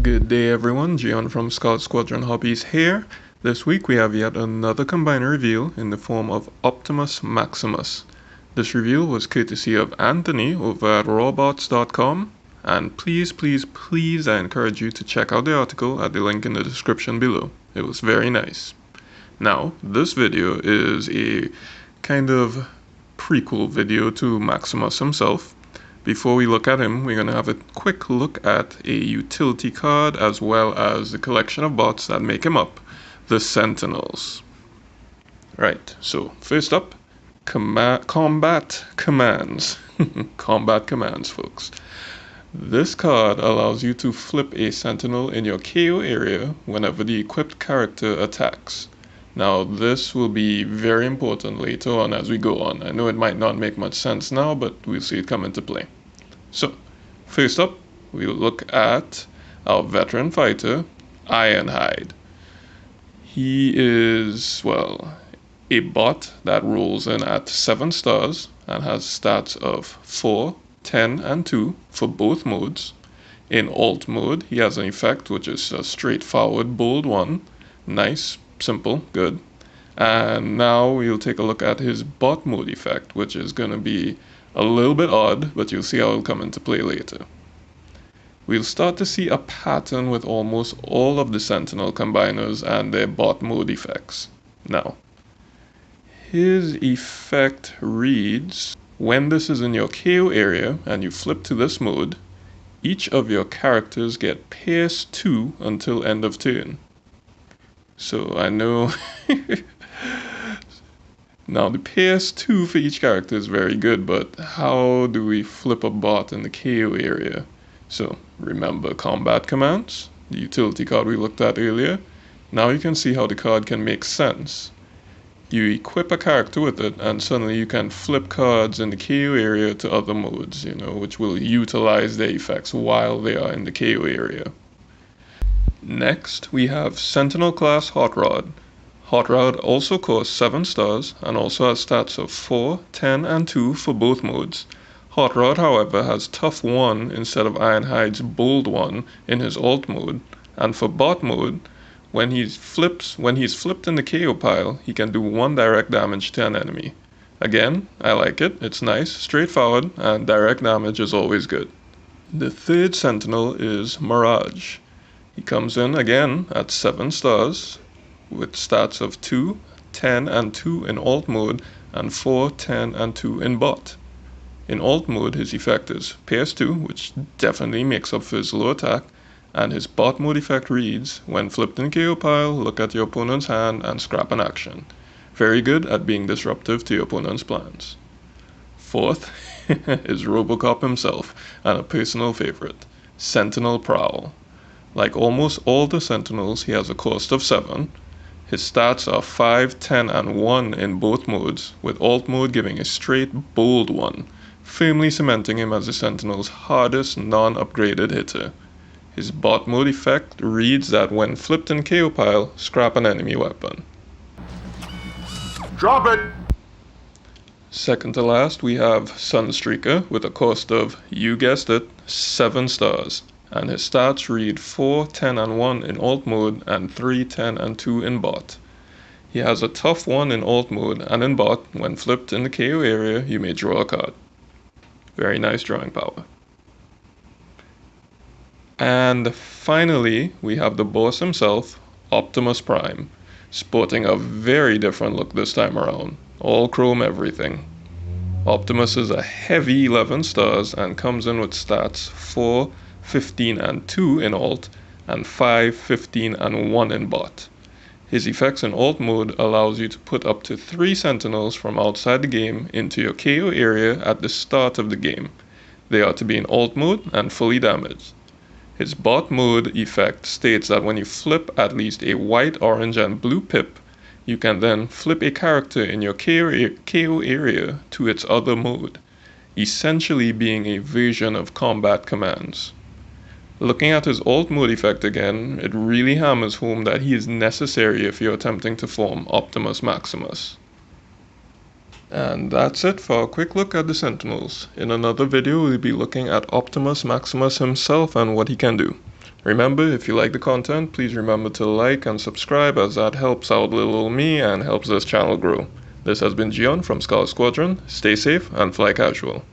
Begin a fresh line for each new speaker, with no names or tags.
Good day everyone, Gian from Squadron Hobbies here. This week we have yet another combiner reveal in the form of Optimus Maximus. This reveal was courtesy of Anthony over at robots.com, and please I encourage you to check out the article at the link in the description below. It was very nice. Now, this video is a kind of prequel video to Maximus himself. Before we look at him, we're going to have a quick look at a utility card as well as the collection of bots that make him up, the Sentinels. Right, so first up, combat commands. Combat commands, folks. This card allows you to flip a Sentinel in your KO area whenever the equipped character attacks. Now, this will be very important later on as we go on. I know it might not make much sense now, but we'll see it come into play. So, first up, we'll look at our veteran fighter, Ironhide. He is, well, a bot that rolls in at 7 stars and has stats of 4, 10, and 2 for both modes. In alt mode, he has an effect which is a straightforward bold one. Nice, simple, good. And now we'll take a look at his bot mode effect, which is going to be a little bit odd, but you'll see how it'll come into play later. We'll start to see a pattern with almost all of the Sentinel combiners and their bot mode effects. Now, his effect reads, when this is in your KO area and you flip to this mode, each of your characters get Pierce 2 until end of turn. So I know now the PS2 for each character is very good, but how do we flip a bot in the KO area? So remember combat commands, the utility card we looked at earlier. Now you can see how the card can make sense. You equip a character with it and suddenly you can flip cards in the KO area to other modes, which will utilize their effects while they are in the KO area. Next, we have Sentinel class Hot Rod. Hot Rod also costs 7 stars and also has stats of 4, 10, and 2 for both modes. Hot Rod, however, has Tough 1 instead of Ironhide's Bold 1 in his alt mode, and for bot mode, when he's flipped in the KO pile, he can do 1 direct damage to an enemy. Again, I like it, it's nice, straightforward, and direct damage is always good. The third Sentinel is Mirage. He comes in again at 7 stars with stats of 2, 10, and 2 in alt mode and 4, 10, and 2 in bot. In alt mode, his effect is PS2, which definitely makes up for his low attack, and his bot mode effect reads, when flipped in KO pile, look at your opponent's hand and scrap an action. Very good at being disruptive to your opponent's plans. Fourth is Robocop himself, and a personal favorite, Sentinel Prowl. Like almost all the Sentinels, he has a cost of 7. His stats are 5, 10, and 1 in both modes, with alt mode giving a straight bold 1, firmly cementing him as the Sentinel's hardest non-upgraded hitter. His bot mode effect reads that when flipped in KO pile, scrap an enemy weapon.
Drop it!
Second to last, we have Sunstreaker with a cost of, you guessed it, 7 stars. And his stats read 4, 10, and 1 in alt mode and 3, 10, and 2 in bot. He has a Tough 1 in alt mode and in bot, when flipped in the KO area, you may draw a card. Very nice drawing power. And finally, we have the boss himself, Optimus Prime, sporting a very different look this time around. All chrome everything. Optimus is a heavy 11 stars and comes in with stats 4, 15, and 2 in alt, and 5, 15, and 1 in bot. His effects in alt mode allows you to put up to 3 Sentinels from outside the game into your KO area at the start of the game. They are to be in alt mode and fully damaged. His bot mode effect states that when you flip at least a white, orange, and blue pip, you can then flip a character in your KO area to its other mode, essentially being a version of combat commands. Looking at his alt mode effect again, it really hammers home that he is necessary if you're attempting to form Optimus Maximus. And that's it for a quick look at the Sentinels. In another video we'll be looking at Optimus Maximus himself and what he can do. Remember, if you like the content, please remember to like and subscribe, as that helps out little old me and helps this channel grow. This has been Gion from Scarlet Squadron. Stay safe and fly casual.